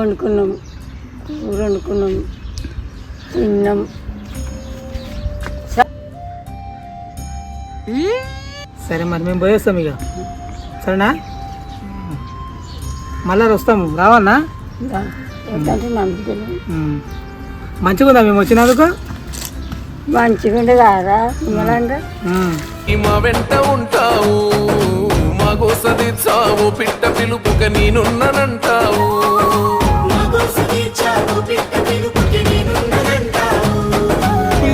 వండుకున్నాం, కూర వండుకున్నాం, తిన్నాం. సరే మరి మేము పోయేస్తాం ఇక, సరేనా? మళ్ళీ వస్తాము, రావన్నా? మంచిగా ఉందా మేము వచ్చినందుకు? మంచిగా ఉండే కాదా మిమ్మల్ని మా వెంట ఉంటావు, మా కోసది చావు, పిట్ట పిలుపుక నేనున్నానంటావు.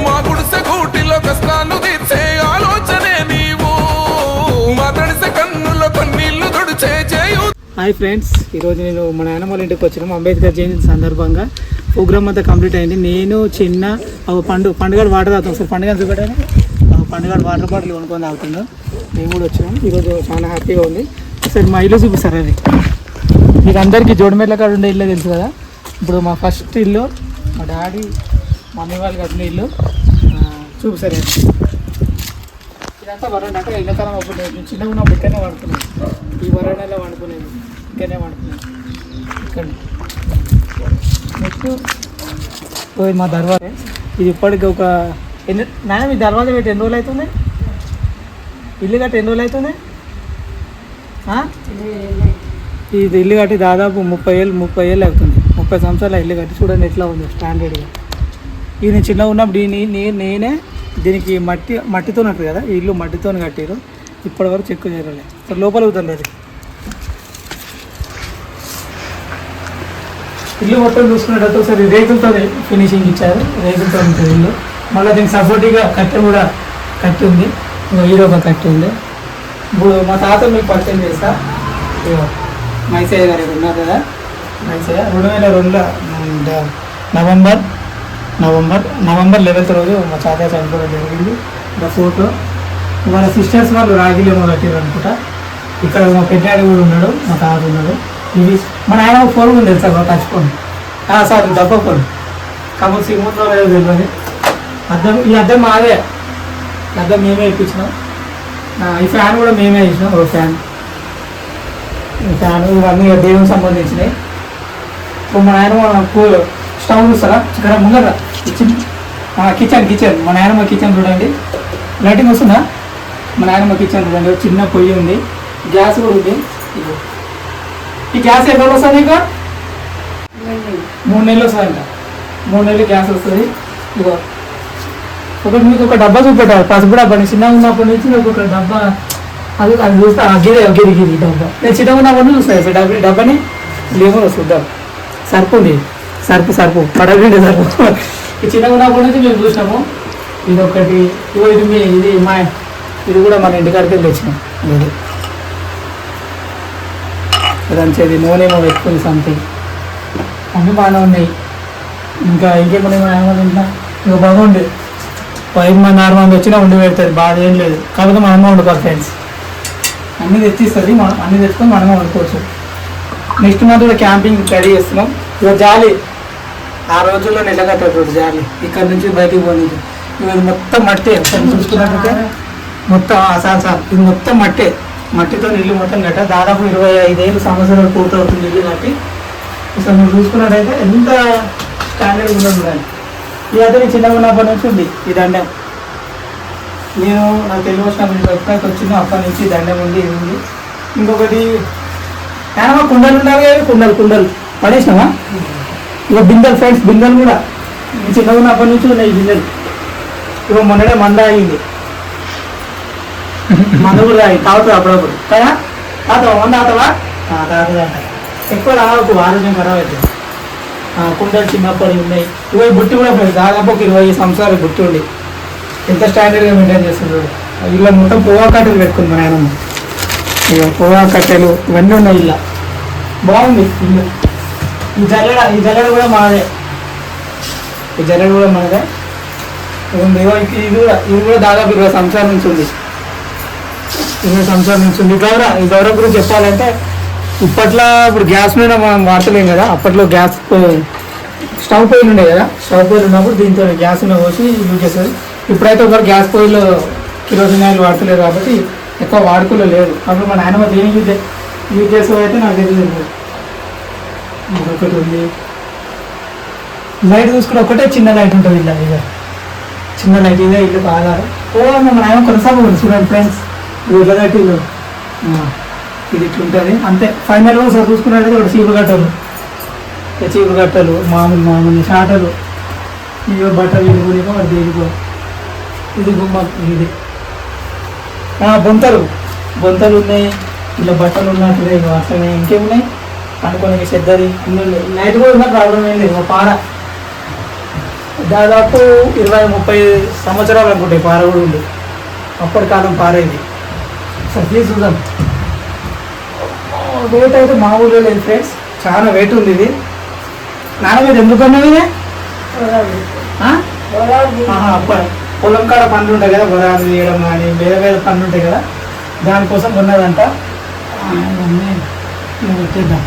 మా గుడిసె గూటిలో కష్టాలు తీర్చే ఆలోచనే నీవు, మా తడిసె కన్నులో కన్నీళ్లు తుడిచే చేయు. హాయ్ ఫ్రెండ్స్, ఈరోజు నేను మా నాయనమ్మ వాళ్ళ ఇంటికి వచ్చినాము. అంబేద్కర్ జయంతి సందర్భంగా ప్రోగ్రామ్ అంతా కంప్లీట్ అయింది. నేను చిన్న పండుగ వాటర్ తాగుతాం. సార్ పండుగ చూపెట్టాను, పండుగ వాటర్ బాటిల్ కొనుక్కొని తాగుతున్నాం. మేము కూడా వచ్చినాం. ఈరోజు చాలా హ్యాపీగా ఉంది. సార్ మా ఇల్లు చూపిస్తారు. అది మీకు అందరికీ జోడిమెట్ల కాడ ఉండే ఇల్లే తెలుసు కదా. ఇప్పుడు మా ఫస్ట్ ఇల్లు మా డాడీ మమ్మీ వాళ్ళు కట్టిన ఇల్లు చూపిస్తారు. ఇదంతా వరండా. అంటే ఎండాకాలం అప్పుడు నేను చిన్నగా ఉన్నప్పుడు ఇక్కడనే వండుకున్నాను. ఈ వరండాలో వండుకునేది, ఇక్కడనే వండుకున్నాను. ఇక్కడ నెక్స్ట్ మా దర్వాజా. ఇది ఇప్పటికి ఒక నాన్న మీ దర్వాజా పెట్టి ఎన్ని రోజులు అవుతుంది? ఇల్లు కట్టి ఎన్ని రోజులు అవుతుంది? ఇది ఇల్లు కట్టి దాదాపు 30 ఏళ్ళు అవుతుంది. 30 సంవత్సరాలు ఇల్లు కట్టి చూడండి ఎట్లా ఉంది స్టాండర్డ్గా. ఇది నేను చిన్నగా ఉన్నప్పుడు నేనే దీనికి మట్టితో ఉంటుంది కదా, ఈ ఇల్లు మట్టితో కట్టారు. ఇప్పటివరకు చెక్కు చేయలేదు. సార్ లోపల అవుతుంది. అది ఇల్లు మొత్తం చూసుకునేటట్టు ఒకసారి రేకులతో ఫినిషింగ్ ఇచ్చారు. రేకులతో ఉంటుంది ఇల్లు. మళ్ళీ దీనికి సపోర్టివ్గా కట్టె కూడా కట్టి ఉంది. ఈడో ఒక కట్టి ఉంది. ఇప్పుడు మా తాత మీకు పరిచయం చేస్తా. మైసయ్య గారు ఉన్నారు కదా. మైసయ్య 2002 నవంబర్ 11th రోజు మా తాతయ్య చనిపోవడం జరిగింది. ఇంకా ఫోటో వాళ్ళ సిస్టర్స్ వాళ్ళు రాగిలేమో కట్టారు అనుకుంటా. ఇక్కడ మా పెద్దాడు కూడా ఉన్నాడు, మా తాత ఉన్నాడు. ఇది మన ఆయన ఫోన్ ఉంది తెలుసా, టచ్ ఫోన్. సార్ డబ్బా ఫోన్ కాబట్టి సిమ్ములో లేదు తెలియదు. ఈ అద్దం మాదే, అద్దం మేమే ఇప్పించినాం. ఈ ఫ్యాన్ కూడా మేమే ఇచ్చినాం. ఒక ఫ్యాన్ ఇవన్నీ దేవునికి సంబంధించినవి. ఇప్పుడు మన ఆయన స్టవ్ చూస్తారా ఇక్కడ ముందర కిచెన్. మా నాయనమ్మ కిచెన్ చూడండి. లైటింగ్ వస్తుందా? మా నాయనమ్మ కిచెన్ చూడండి. చిన్న పొయ్యి ఉంది, గ్యాస్ కూడా ఉంది. ఈ గ్యాస్ ఎన్ని రోజులు వస్తుంది? ఇంకా 3 నెలలు వస్తుందంట. 3 నెలలు గ్యాస్ వస్తుంది. ఇగో మీకు ఒక డబ్బా చూపెట్టాలి, పసుపు డబ్బా. నేను చిన్నగా ఉన్నప్పటి నుంచి నాకు ఒక డబ్బా అది చూస్తా. గిరి డబ్బా నేను చిన్నగా ఉన్నప్పటి నుంచి చూస్తాను. డబ్బాని లేమో చూద్దాం. సర్పు ఉంది, సర్పు పడగండి సర్పు. ఈ చిన్నగా ఉన్నప్పటి నుంచి మేము చూసినాము. ఇది ఒకటి. ఇది కూడా మన ఇంటికాడికి తెచ్చినాం. దంచేది నూనెమో పెట్టుకుని సంథింగ్ అన్నీ బాగానే ఉన్నాయి. ఇంకా ఇంకేమన్నా ఇంకా బాగుంది. 5 మంది 6 మంది వచ్చినా వండి పెడుతుంది, బాగా ఏం లేదు. కాకపోతే మా అమ్మ వండుకోవాలి ఫ్రెండ్స్. అన్నీ తెచ్చిస్తుంది, అన్నీ తెచ్చుకొని మనమే వండుకోవచ్చు. నెక్స్ట్ మంత్ కూడా క్యాంపింగ్ రెడీ చేస్తున్నాం. ఇక జాలి ఆ రోజుల్లో నిలగట్టేటప్పుడు జాలి ఇక్కడ నుంచి బయటికి పోనీకి. ఇది మొత్తం మట్టే చూసుకున్నట్లయితే మొత్తం సార్ ఇది మొత్తం మట్టితో ఇల్లు మొత్తం కట్ట. దాదాపు 25 సంవత్సరాలు పూర్తవుతుంది ఇల్లు కట్టి. అసలు మీరు చూసుకున్నట్టయితే ఎంత స్టాండర్డ్ ఉండదు కానీ. ఈ అతని చిన్నగా ఉన్నప్పటి నుంచి ఉంది ఈ దండం. నాకు తెలుగు వచ్చినప్పుడు ఎప్పుడైతే వచ్చిందో అప్పటి నుంచి దండం ఉంది. ఇది ఉంది. ఇంకొకటి ఏమో కుండలు ఉండాలి కదా, కుండలు పడేసినావా? ఇక బిందెలు ఫ్రెండ్స్, బిందెలు కూడా చిన్నగా ఉన్నప్పటి నుంచి ఉన్నాయి ఈ బిందెలు. ఇక మొన్ననే మంద అయింది, మంద కూడా తాగుతుంది అప్పుడప్పుడు కదా. తాతవా మంద తాతవా? తాతదంట. ఎక్కువ రావకు, ఆరోగ్యం ఖరాబ్ అవుతుంది. కుండలు చిన్నప్పటి ఉన్నాయి. ఇవి బుట్టి కూడా దాదాపు ఒక 20 సంవత్సరాలు బుట్టి ఉండి ఎంత స్టాండర్డ్గా మెయింటైన్ చేస్తున్నాడు. ఇలా మొత్తం పోవా కట్టెలు పెట్టుకుంది మా నాయనమ్మ. ఇక పోవా కట్టెలు ఇవన్నీ ఉన్నాయి. ఇలా బాగుంది ఇల్లు. ఈ జల్లెడ కూడా మనదే. ఇది కూడా దాదాపు 20 సంవత్సరాల నుంచి ఉంది. 20 సంవత్సరాల నుంచి ఉంది. ఈ గౌరవ గురించి చెప్పాలంటే ఇప్పట్లో ఇప్పుడు గ్యాస్ మీద మనం వాడతలేం కదా. అప్పట్లో గ్యాస్ స్టవ్ పొయ్యిలు ఉండే కదా. స్టవ్ పొయ్యిలు ఉన్నప్పుడు దీంతో గ్యాస్ మీద పోసి యూజ్ చేస్తారు. ఇప్పుడైతే ఒకరు గ్యాస్ పొయ్యిలో కిరోసిన్ ఆయిల్ వాడతలేదు కాబట్టి ఎక్కువ వాడుకలో లేదు. అప్పుడు మా నాయనమ్మ దేని యూజ్ చేసేది అయితే నాకు తెలియదు. ఇంకొకటి ఉంది. లైట్ చూసుకుంటే ఒకటే చిన్న లైట్ ఉంటుంది ఇలా, ఇక చిన్న లైట్ ఇదే ఇల్లు బాగా మన ఆయన కొనసాగకూడదు. చూడండి ఫ్రెండ్స్, ఇళ్ళదట్టి ఇల్లు ఇది ఇట్లుంటుంది అంతే. ఫైనల్గా ఒకసారి చూసుకున్నట్లయితే ఒకటి చీపురు కట్టలు మామూలు షాటలు, ఇవి బట్టలు ఇరుగునికో వాటి దేనికో, ఇది గుమ్మ, ఇది బొంతలు ఉన్నాయి, ఇలా బట్టలు ఉన్నట్టున్నాయి. అట్లనే ఇంకేమున్నాయి అనుకోనికి చెద్దది ఉన్నాయి. నైట్ కూడా ఉన్న ప్రాబ్లం ఏం లేదు. పార దాదాపు 20-30 సంవత్సరాలు అనుకుంటాయి పార కూడా ఉంది. అప్పటి కాలం పార ఇది. సరే తీసి చూద్దాం. వెయిట్ అయితే మామూలుగా లేదు ఫ్రెండ్స్, చాలా వెయిట్ ఉంది ఇది. నాన్న మీద ఎందుకన్నావు ఇదే? పొలం కాడ పనులు ఉంటాయి కదా, బొరాలు తీయడం కానీ వేరే పనులు ఉంటాయి కదా, దానికోసం కొన్నదంట. వచ్చేద్దాం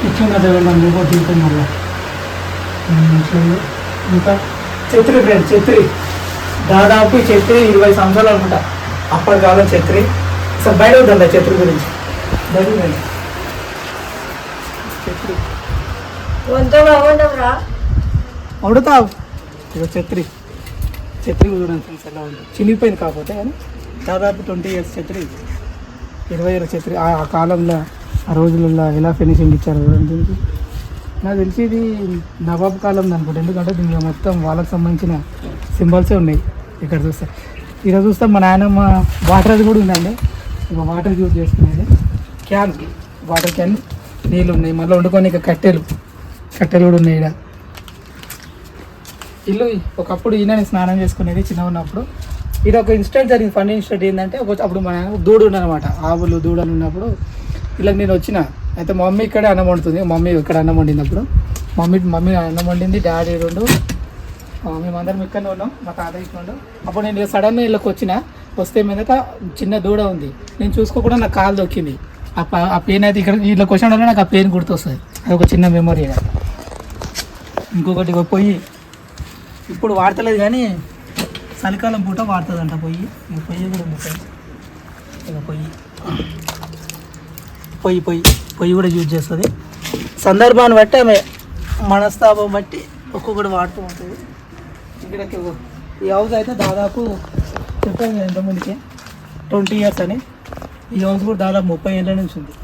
ఇచ్చిందట వెళ్ళాం ఇంకో తీసుకుని మళ్ళీ. ఇంకా ఛత్రి ఫ్రెండ్స్, ఛత్రి దాదాపు ఛత్రి 20 సంవత్సరాలు అనుకుంటా, అప్పటి కాలం ఛత్రి. అసలు బయట అవుతుందా ఛత్రి గురించి? బయట ఛత్రి అడుగుతావు. ఇక ఛత్రి చూడండి ఫ్రెండ్స్ ఎలా ఉంటుంది. చినిగిపోయింది కాకపోతే, కానీ దాదాపు 20 years ఛత్రి, 20 years ఛత్రి. ఆ కాలంలో ఆ రోజులలో ఎలా ఫినిషింగ్ ఇచ్చారు చూడండి దీనికి. నాకు తెలిసి ఇది నవాబ్ కాలం అనుకుంటా, ఎందుకంటే దీనికి మొత్తం వాళ్ళకి సంబంధించిన సింబల్సే ఉన్నాయి ఇక్కడ చూస్తే. ఇక్కడ చూస్తే మా నాయనమ్మ వాటర్ అది కూడా ఉందండి. ఇక వాటర్ యూజ్ చేసుకునేది క్యాన్, వాటర్ క్యాన్, నీళ్ళు ఉన్నాయి. మళ్ళీ వండుకొని ఇక కట్టెలు కూడా ఉన్నాయి. ఇక్కడ ఇల్లు ఒకప్పుడు ఈయన స్నానం చేసుకునేది చిన్న ఉన్నప్పుడు. ఇది ఒక ఇన్సిడెంట్ జరిగింది, ఫన్నీ ఇన్సిడెంట్. ఏంటంటే అప్పుడు మన దూడ ఉండనమాట, ఆవులు దూడలు ఉన్నప్పుడు ఇలా నేను వచ్చిన. అయితే మా మమ్మీ ఇక్కడే అన్నం వండుతుంది, మమ్మీ ఇక్కడ అన్నం వండినప్పుడు మమ్మీ అన్నం వండింది, డాడీ మేమందరం ఇక్కడనే ఉన్నాం, మా తాతయ్య ఇక్కడ ఉండు. అప్పుడు నేను సడన్గా ఇళ్ళకి వస్తే మీద చిన్న దూడ ఉంది. నేను చూసుకోకుండా నాకు కాలు దొక్కింది. ఆ పెయిన్ అయితే ఇక్కడ ఇట్లా క్వశ్చన్ వల్ల నాకు ఆ పెయిన్ గుర్తొస్తుంది. అది ఒక చిన్న మెమొరీ. ఇంకొకటి పొయ్యి ఇప్పుడు వాడతలేదు, కానీ చలికాలం పూట వాడుతుందంట పొయ్యి. పొయ్యి కూడా ఉంది ఫ్రెండ్స్. ఇక పొయ్యి కూడా యూజ్ చేస్తుంది. సందర్భాన్ని బట్టి ఆమె మనస్తాపం బట్టి ఒక్కొక్కటి వాడుతూ ఉంటుంది. ఇక్కడికి ఈ హౌస్ అయితే దాదాపు చెప్పాను ఎంతమందికి 20 years అని. ఈ హౌస్ కూడా దాదాపు 30 ఏళ్ళ నుంచి ఉంది.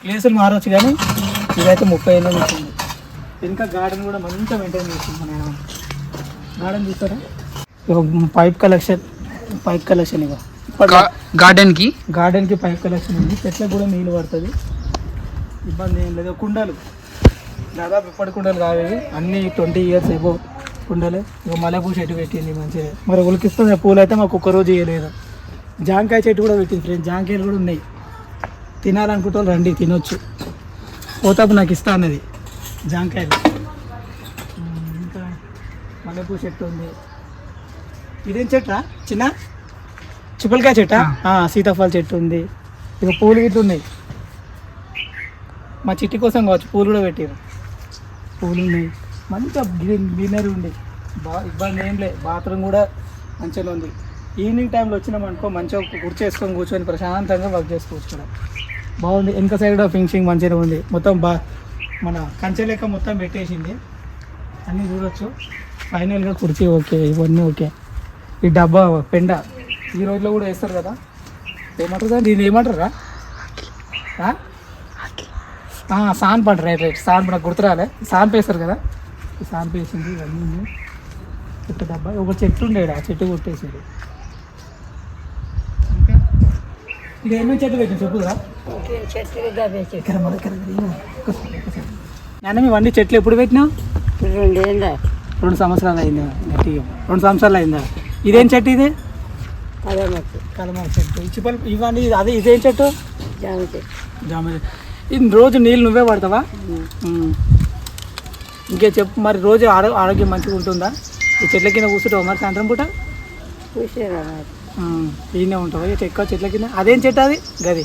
ప్లేసులు మారవచ్చు, కానీ ఇదైతే 30 ఏళ్ళ నుంచి ఉంది. ఇంకా గార్డెన్ కూడా మంచిగా మెయింటైన్ చేస్తుంది మన గార్డెన్. చూస్తారా పైప్ కలెక్షన్ ఇక గార్డెన్కి పైప్ కలెక్షన్ ఉంది. చెట్లకు కూడా నీళ్ళు పడుతుంది, ఇబ్బంది ఏం లేదు. కుండలు దాదాపు ఇప్పటి కుండలు కావేవి, అన్నీ 20 years ఏవో కుండలు. ఇక మల్లెపూ చెట్టు పెట్టింది మంచిగా, మరి ఉలికిస్తుంది. పూలు అయితే మాకు ఒక్క రోజు ఇవ్వలేదు. జాంకాయ చెట్టు కూడా పెట్టింది ఫ్రెండ్స్, జాంకాయలు కూడా ఉన్నాయి. తినాలనుకుంటే వాళ్ళు రండి తినొచ్చు. పోతాపు నాకు ఇస్తా అన్నది జాంకాయలు. ఇంకా మల్లెపూ చెట్టు ఉంది. ఇదేం చెట్టా? చిన్న చిప్పలకాయ చెట్టా? సీతాఫల చెట్టు ఉంది. ఇక పూలు గిట్లు ఉన్నాయి. మా చిట్టి కోసం కావచ్చు పూలు కూడా పెట్టారు. పూలు ఉన్నాయి, మంచిగా గ్రీనరీ ఉంది, ఇబ్బంది ఏం లేదు. బాత్రూమ్ కూడా మంచిగా ఉంది. ఈవినింగ్ టైంలో వచ్చినామనుకో మంచిగా కుర్చీ వేసుకొని కూర్చొని ప్రశాంతంగా వర్క్ చేసుకోవచ్చు కూడా. బాగుంది. వెనక సైడ్ కూడా ఫినిషింగ్ మంచిగా ఉంది. మొత్తం మన కంచె లెక్క మొత్తం పెట్టేసింది, అన్నీ చూడొచ్చు. ఫైనల్గా కుర్చీ ఓకే, ఇవన్నీ ఓకే. ఈ డబ్బా పెండ ఈ రోజులో కూడా వేస్తారు కదా, ఏమంటారు దాన్ని? దీన్ని ఏమంటారా? సాన్పంట. రైట్ సాన్ప, నాకు గుర్తురాలే. సాన్పు వేస్తారు కదా, ఈ సాన్పు వేసింది. ఇవన్నీ చెట్టు డబ్బా. ఒక చెట్టు ఉండేది, ఆ చెట్టు కొట్టేసేది. ఇంకా ఇక ఏమేమి చెట్లు పెట్టింది చెప్పురా? నేను ఇవన్నీ చెట్లు ఎప్పుడు పెట్టినావు? 2 సంవత్సరాలు అయిందా? గట్టిగా 2 సంవత్సరాలు అయిందా? ఇదేం చెట్టు? ఇది కలమాకు చెట్టు. చిప్పలు ఇవన్నీ అదే. ఇదేం చెట్టు? జామ చెట్టు. ఇది రోజు నీళ్ళు నువ్వే పడతావా? ఇంకే చెప్పు మరి. రోజు ఆరోగ్యం మంచిగా ఉంటుందా? ఈ చెట్ల కింద కూర్చుంటావా మరి సాయంత్రం పూట? ఈయనే ఉంటావా ఎక్కువ చెట్ల కింద? అదేం చెట్టు అది? గది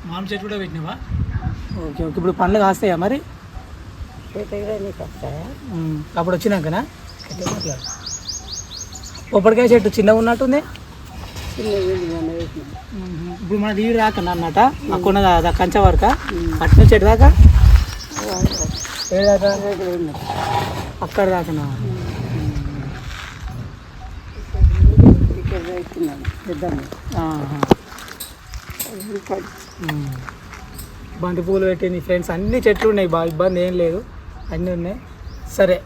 మామిడి చెట్టు కూడా పెట్టినావా? Okay okay. ఇప్పుడు పండ్లు కాస్తాయా మరి? అప్పుడు వచ్చినాకనా? పొప్పడికాయ చెట్టు చిన్నగా ఉన్నట్టుంది. చిన్న వీడియోనే వేసిన. ఇప్పుడు మన దీవి రాకన్నా అన్నట అక్కడ కంచె వరక అటు నుంచి ఎటు దాకా ఏ దాకా అక్కడ దాకానా ఇక్కడ వేస్తున్నాను పెద్దమ్మ. బంతి పూలు పెట్టింది ఫ్రెండ్స్, అన్ని చెట్లు ఉన్నాయి, బాగా ఇబ్బంది ఏం లేదు, అన్నీ ఉన్నాయి. సరే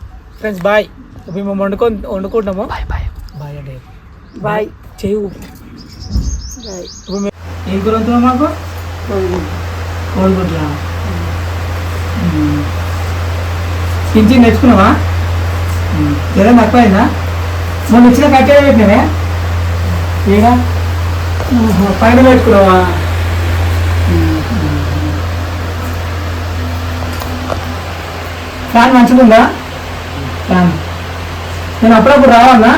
ఫ్రెండ్స్ బాయ్, ఇప్పుడు మేము వండుకుంటాము. బాయ్ బాయ్ బాయ్ అంటే బాయ్ చేయు. బాయ్. ఇప్పుడు మేము ఏం కూర వండుతున్నాం? మాకు కోడిగుడ్లా. కించి నేర్చుకున్నావా? జ్వరం తక్కువైందా? మొన్న ఇచ్చిన కట్టె పెట్టినావే ఏగా పైన పెట్టుకున్నావా? ఫ్యాన్ మంచిగా ఉందా? ఫ్యాన్ నేను అప్పుడప్పుడు రావాలన్నా?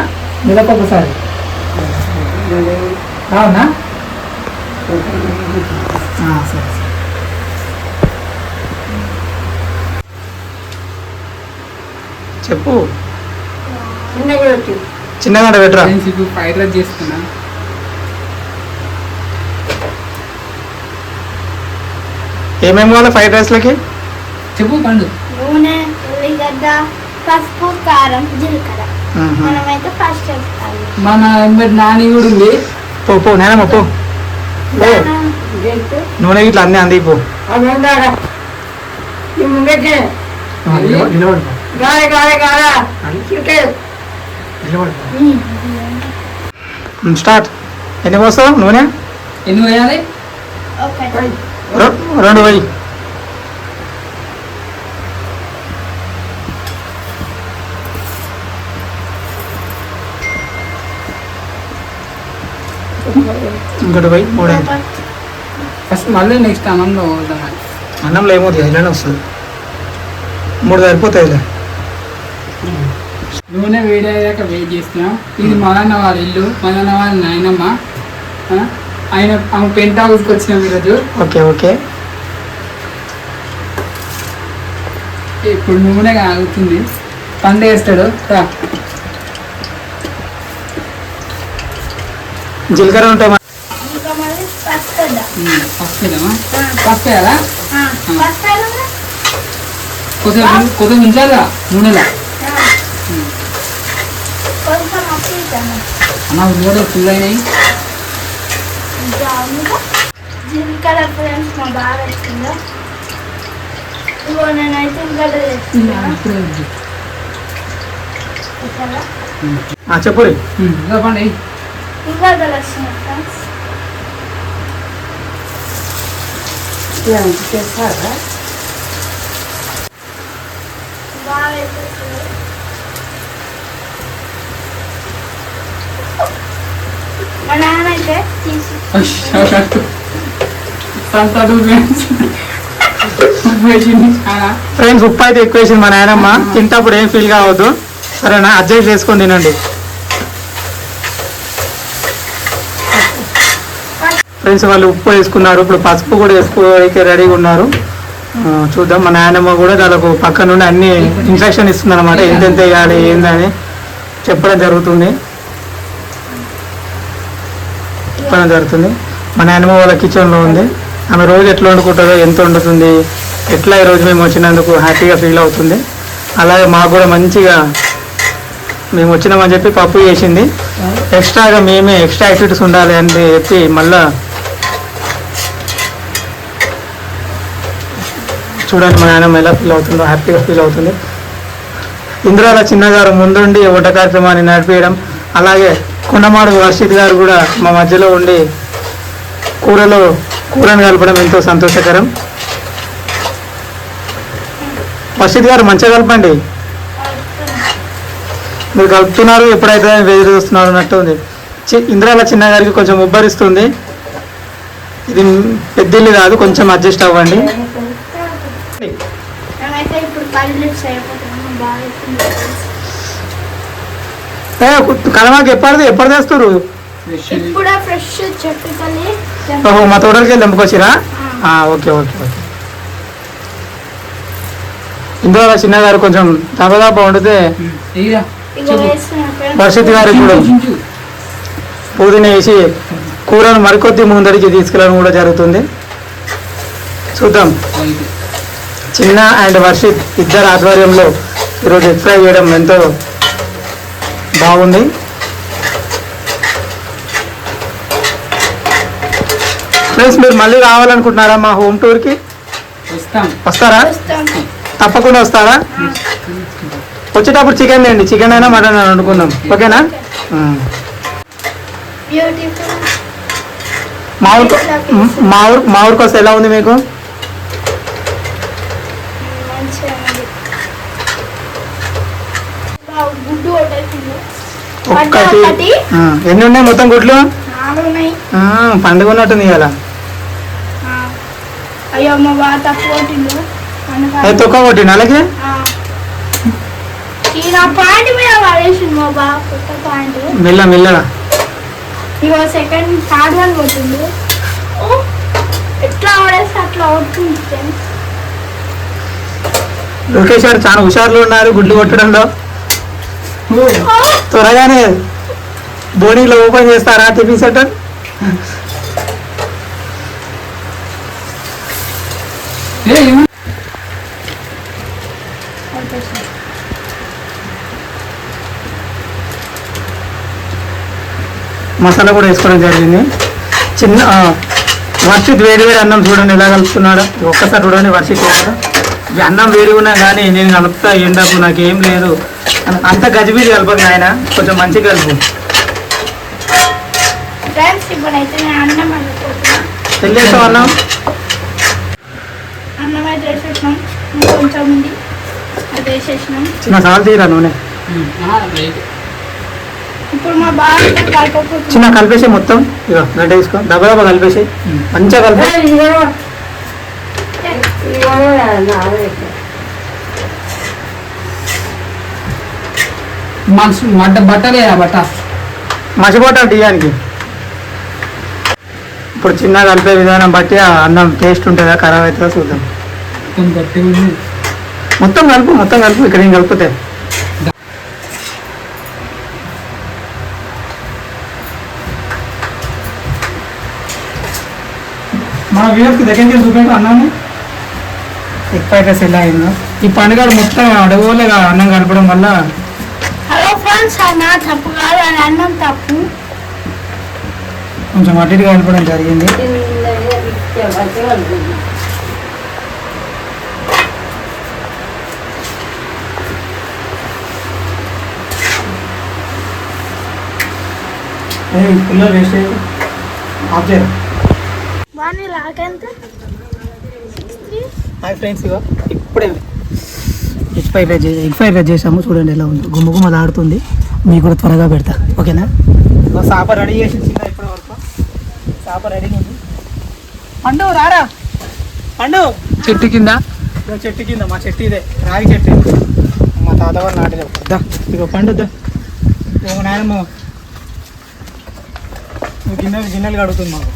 నెలకు ఒకసారి రావన్నా? సరే చెప్పు. చిన్నగా పెట్టరా. ఇప్పుడు ఫ్రైడ్ రైస్ చేస్తున్నా. ఏమేమి కావాలి ఫ్రైడ్ రైస్లకి చెప్పు పండు. నూనె, ఉల్లిగడ్డ, పసుపు, కారం, జీలకర్ర. మనమైతే ఫస్ట్ వేస్తాము. మన నాని కూడా ఉంది. పో నేనమ్మా పో. నూనె ఇట్లా అన్నీ అంది పో. స్టార్ట్. ఎన్ని పోస్తావు నూనె? ఎన్ని వేయాలి? ఒకటి. 2 వేయి. ఇంకోటి పోయి 3 ఫస్ట్ మళ్ళీ నెక్స్ట్ అన్నంలో వద్దామని. అన్నంలో ఏమవుతుంది? ఇలానే వస్తుంది. 3 సరిపోతాయిలే. నూనె వేడి అయ్యాక వెయిట్ చేస్తున్నాం. ఇది మదన్న వాళ్ళ ఇల్లు, మదన్న వాళ్ళ నాయనమ్మ. ఆయన ఆమె పెంట్ హౌస్కి వచ్చినాం ఈరోజు. Okay okay. ఇప్పుడు నూనె కాగుతుంది, పండు వేస్తాడు. జీలకర్ర ఉంటాయి. ఇంకా మళ్ళీ పసుపు వేద్దాం. పసుపు వేద్దామా? పసుపు వేయాలా? పసుపు వేయాలా? కొద్దిగా ఉంచాలిగా నూనెలా. కొంచెం అప్పు వేద్దాము. అన్న ఉల్లిగడ్డలు ఫుల్ అయినాయి. జీలకర్ర ఫ్రెండ్స్ మా బాగా వేస్తుందా? ఇగో నేనైతే ఉల్లిగడ్డ వేస్తున్నాను. చెప్పు. పండి ఉల్లిగడ్డలు వస్తున్నాయి ఫ్రెండ్స్. బాగా వేసేస్తుంది. మా నాన్న అయితే తీసి ఫ్రెండ్స్ ఉప్పు అయితే ఎక్కువ వేసింది మా నాయనమ్మ. తింటప్పుడు ఏం ఫీల్ కావద్దు సరేనా? అడ్జస్ట్ చేసుకొని తినండి. ఫ్రెండ్స్ వాళ్ళు ఉప్పు వేసుకున్నారు, ఇప్పుడు పసుపు కూడా వేసుకోవడానికి రెడీగా ఉన్నారు. చూద్దాం. మా నాయనమ్మ కూడా దానికి పక్క నుండి అన్ని ఇన్స్ట్రక్షన్ ఇస్తుంది అనమాట, ఎంతెంత వేయాలి ఏందని చెప్పడం జరుగుతుంది. మా నాయనమ్మ వాళ్ళ కిచెన్లో ఉంది. ఆమె రోజు ఎట్లా వండుకుంటుందో, ఎంత వండుతుంది, ఎట్లా ఈరోజు మేము వచ్చినందుకు హ్యాపీగా ఫీల్ అవుతుంది. అలాగే మాకు కూడా మంచిగా మేము వచ్చినామని చెప్పి పప్పు చేసింది. ఎక్స్ట్రాగా మేమే ఎక్స్ట్రా యాక్టివిటీస్ ఉండాలి అని చెప్పి మళ్ళా చూడండి మా నాయనమ్మ ఎలా ఫీల్ అవుతుందో, హ్యాపీగా ఫీల్ అవుతుంది. ఇంద్రాల చిన్నగారు ముందుండి వంట కార్యక్రమాన్ని నడిపేయడం, అలాగే కొండమాడు వర్షిత్ గారు కూడా మా మధ్యలో ఉండి కూరను కలపడం ఎంతో సంతోషకరం. వర్షిత్ గారు మంచిగా కలపండి. మీరు కలుపుతున్నారు, ఎప్పుడైతే వేడి చూస్తున్నారు అన్నట్టు ఉంది. ఇంద్రాల చిన్న గారికి కొంచెం ఉబ్బరిస్తుంది. ఇది పెద్దిల్లు కాదు, కొంచెం అడ్జస్ట్ అవ్వండి. కలమాకి ఎప్పుడు తెస్తారు? ఓహో మా తోటలకి వెళ్ళి తెంపుకొచ్చిరా? Okay okay okay. ఇందులో చిన్న గారు కొంచెం దాదాపు వండితే వర్షిత్ గారు ఇప్పుడు పుదీనా వేసి కూరను మరికొద్ది ముందరికి తీసుకెళ్ళడం కూడా జరుగుతుంది. చూద్దాం. చిన్న అండ్ వర్షిత్ ఇద్దరు ఆధ్వర్యంలో ఈరోజు ఎగ్ ఫ్రై చేయడం ఎంతో బాగుంది. ఫ్రెండ్స్, మీరు మళ్ళీ రావాలనుకుంటున్నారా మా హోమ్ టూర్కి? వస్తారా? తప్పకుండా వస్తారా? వచ్చేటప్పుడు చికెన్ తేండి, చికెన్ అయినా మటన్ అయినా వండుకుందాం, ఓకేనా? మా ఊరికి వస్తే ఎలా ఉంది మీకు? ఒక్కటి. ఎన్ని ఉన్నాయి మొత్తం గుడ్లు? పండుగ ఉన్నట్టుంది ఇవాళ. తొక్క కొట్టిండు అలాగే. మెల్ల మెల్లగా. సెకండ్ థర్డ్ వన్ కొట్టిండు. ఎట్లా ఆడేస్తే అట్లా అవుతుంది. లోకేష్ గారు చాలా హుషారులు ఉన్నారు గుడ్లు కొట్టడంలో. త్వరగానే బోర్డింగ్లో ఓపెన్ చేస్తారా టిఫిన్ సెంటర్? మసాలా కూడా వేసుకోవడం జరిగింది. చిన్న వర్షిత్ వేడి వేడి అన్నం చూడండి ఎలా కలుపుతున్నాడు. ఒక్కసారి చూడండి వర్షిత్ ఈ అన్నం వేడి ఉన్నా కానీ నేను కలుపుతా ఎండకు నాకేం లేదు అంత గజిబిజి కలపదు ఆయన, కొంచెం మంచిగా కలుపు. తెల్లేసాం అన్నం. చిన్న సాల్ తీరా నూనె చిన్న కలిపేసి మొత్తం ఇక గడ్డ వేసుకో, దెబ్బ దెబ్బ కలిపేసి మంచిగా కలిపి. మసిపోతాడు బియ్యానికి. ఇప్పుడు చిన్న కలిపే విధానం బట్టి ఆ అన్నం టేస్ట్ ఉంటుందా ఖరాబ్ అవుతుందా చూద్దాం. మొత్తం కలుపు ఇక్కడ ఏం కలిపితే. మన వీడియోకి దగ్గరికి చూపించు అన్నాన్ని ఎగ్ ఫ్రైడ్ రైస్ ఎలా అయిందో. ఈ పండుగ మొత్తం అడవులుగా అన్నం కలపడం వల్ల. హలో ఫ్రెండ్స్, నా తప్పు కాదు, అది అన్నం తప్పు. కొంచెం అటు ఇటు కలపడం జరిగింది. కూలర్ వేస్ట్ ఆఫ్ చేయరు. హాయ్ ఫ్రెండ్స్, ఇగో ఇప్పుడే ఎగ్ ఫ్రైడ్ రైస్ చేసాము. చూడండి ఎలా ఉంది, గుమ్మగుమ్మలు ఆడుతుంది. మీకు కూడా త్వరగా పెడతా, ఓకేనా? సాప రెడీ చేసి చిన్న ఇప్పటి వరకు సాప రెడీ ఉంది. పండు రారా, పండు చెట్టు కింద మా చెట్టు ఇదే రాగి చెట్టు, మా తాత వారు నాటిన. ఇగో పండు ఒక నాయనమ్మ గిన్నెలు కడుగుతుంది. మాకు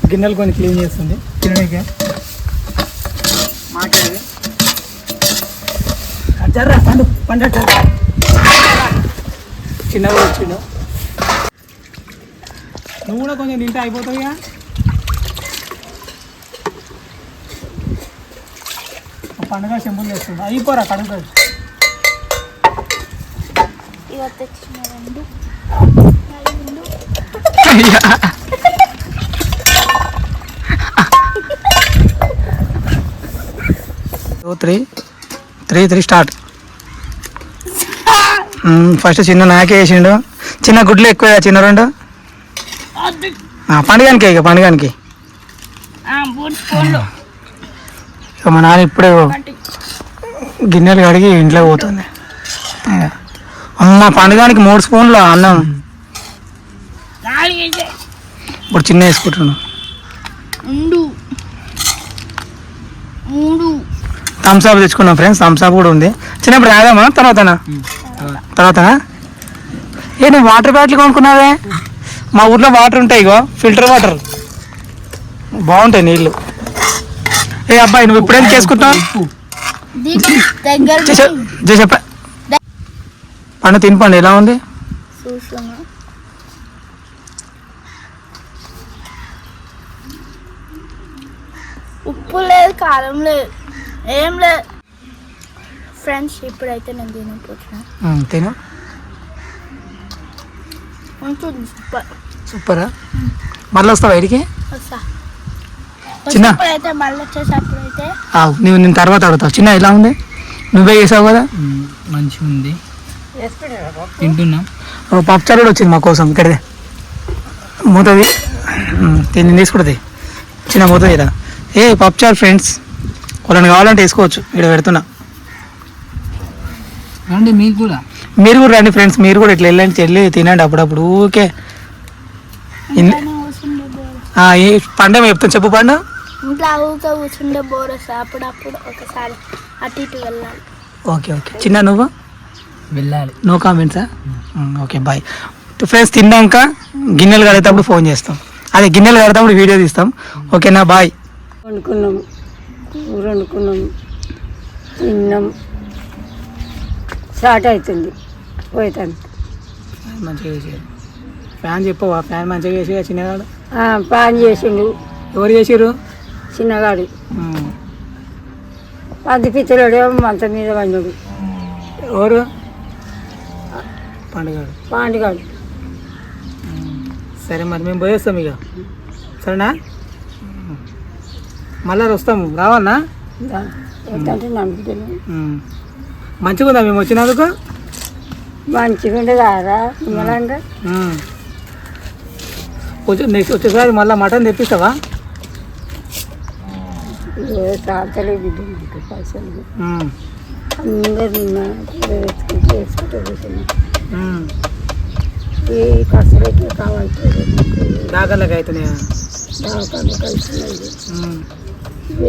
గిన్నెలు కొన్ని క్లీన్ చేస్తుంది తినడానికి. మాకే జర్రా పండు చిన్నగా వచ్చిండు. నువ్వు కూడా కొంచెం తింటే అయిపోతావుగా. పండుగ చెంపులు చేస్తుంది, అయిపోరా కడుగుతుంది. Three start. ఫస్ట్ చిన్న నాకే వేసిండు. చిన్న గుడ్లు ఎక్కువ, చిన్న రెండు పండుగానికి. ఇక పండుగానికి మా నాన్న ఇప్పుడే గిన్నెలు కడిగి ఇంట్లో పోతుంది. అమ్మ పండుగానికి 3 స్పూన్లు అన్నం. ఇప్పుడు చిన్న వేసుకుంటున్నాను. థమ్స్అప్ తెచ్చుకున్నాం ఫ్రెండ్స్, థమ్స్అప్ కూడా ఉంది. చిన్నప్పుడు తాగామా తర్వాతనా? ఏ నువ్వు వాటర్ బాటిల్ కొనుక్కున్నావే? మా ఊర్లో వాటర్ ఉంటాయి, ఇగో ఫిల్టర్ వాటర్ బాగుంటాయి నీళ్ళు. ఏ అబ్బాయి నువ్వు ఇప్పుడేం చేసుకుంటావు? చెప్ప పండు తినిపండి ఎలా ఉంది. ఉప్పు లేదు, కారం లేదు, ఏం లేదు. ఫ్రెండ్స్ ఇప్పుడైతే నేను తినకపోతున్నా. తిను. ఉంటుంది సూపర్. సూపరా? మళ్ళీ వస్తావా బయటికి? వస్తా. చిన్న ఇప్పుడైతే మళ్ళీ వచ్చేసప్పుడైతే నువ్వు నేను తర్వాత అడుగుతావు. చిన్న ఎలా ఉంది? నువ్వే చేసావు కదా? మంచిగా ఉంది, తింటున్నా. పప్పుచారు కూడా వచ్చింది మా కోసం. ఇక్కడదే మూతది నేను తీసుకుంటుంది. చిన్న మూతది ఇలా పప్పుచారు ఫ్రెండ్స్. వాళ్ళని కావాలంటే వేసుకోవచ్చు. ఇక్కడ పెడుతున్నా. రండి మీకు కూడా, మీరు కూడా రండి ఫ్రెండ్స్. మీరు కూడా ఇట్లా వెళ్ళి తినండి అప్పుడప్పుడు. ఊకే ఏ పండే చెప్తాను. చెప్పు పండు. ఇంట్లో ఊరికే కూర్చుంటే బోర్ వస్తుంది. అప్పుడప్పుడు ఒకసారి అటు ఇటు వెళ్ళాలి. Okay okay. చిన్న నువ్వు వెళ్ళాలి. నో కామెంట్సా? Okay bye friends. తిన్నాక గిన్నెలు కడిగేటప్పుడు ఫోన్ చేస్తాం. అదే గిన్నెలు కడిగేటప్పుడు వీడియో తీస్తాం. ఓకేనా? బాయ్. వండుకున్నాం, కూర వండుకున్నాం, తిన్నాం. స్టార్ట్ అవుతుంది పోయేతాను. మంచిగా చేసారు. ఫ్యాన్ చెప్పవా? ఫ్యాన్ మంచిగా చేసి చిన్నగాడు పాన్ చేసిండు. ఎవరు చేసారు? చిన్నగాడు. అది పిచ్చలేడేమో మంచం మీద వండుడు. ఎవరు? పండుగాడు. పాండుగాడు. సరే మరి మేము పోయేస్తాం ఇక. సరేనా? మళ్ళీ వస్తాము. రావాలనా? అంటే నమ్ముతున్నాను. మంచిగా ఉందా మేము వచ్చినందుకు? మంచిగా ఉండదారా నిమ్మలంగా. నెక్స్ట్ వచ్చేసారి మళ్ళీ మటన్ తెప్పిస్తావా? తాతలే బిడ్డ నాకు పైసలు అందరు నిన్న వేసుకుంటూ కూర్చున్నాం. ఈ ఖర్చులకి కావాలి దాకర్లకి అవుతున్నాయా? దాకా కలిసినది.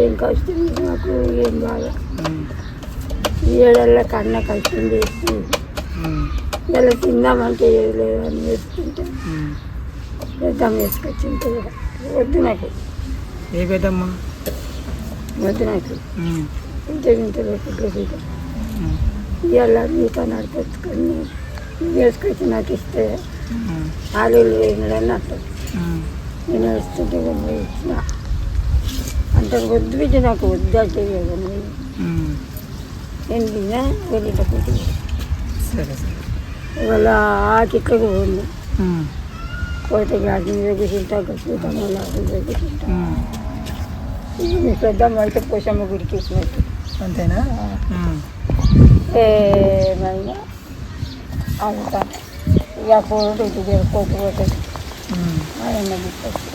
ఏం కష్టం నాకు ఏం బాగా. ఏడల్ల కన్నా కష్టం చేసి ఇలా తిందామంటే ఏది లేదని వేసుకుంటే పెద్దమ్మ వేసుకొచ్చింది. వద్దు నాకు. ఏ పెద్దమ్మ? వద్దు నాకు. ఇంత లేకుండా ఇవాళ నీతో నడిపించుకొని వేసుకొచ్చి నాకు ఇస్తే ఆలు వేయడని అంటారు. నేను వేస్తుంటే ఇచ్చిన అంటారు. వద్దు బిడ్డ నాకు వద్దు అంటే నేను తిన్నా వెళ్ళిట పోటీ. సరే సరే. ఇవాళ ఆ చిట్లకు పోయింది. పోతే గాడి మీద కూర్చుంటా, కూర్చుంటాం. మళ్ళీ మీద కూర్చుంటా. మీ పెద్దమ్మ అయితే పోషమ్మ గుడికి వేసినట్టు. అంతేనా? ఏమైనా అంతా ఇక పోటీ పోతుంది. ఆయన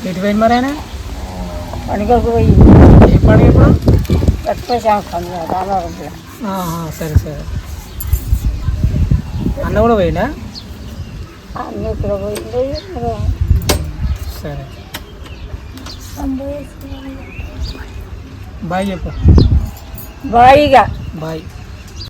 ఎటు పోయింది మరి ఆయన? పండుగకు పోయి. ఏ పండుగ ఇప్పుడు? తక్కువ సంవత్సరం రామారంలో. సరే సరే. అన్న కూడా పోయిందా? అన్నీ ఇక్కడ పోయింది. సరే బాయ్ చెప్పు. బాయిగా బాయ్.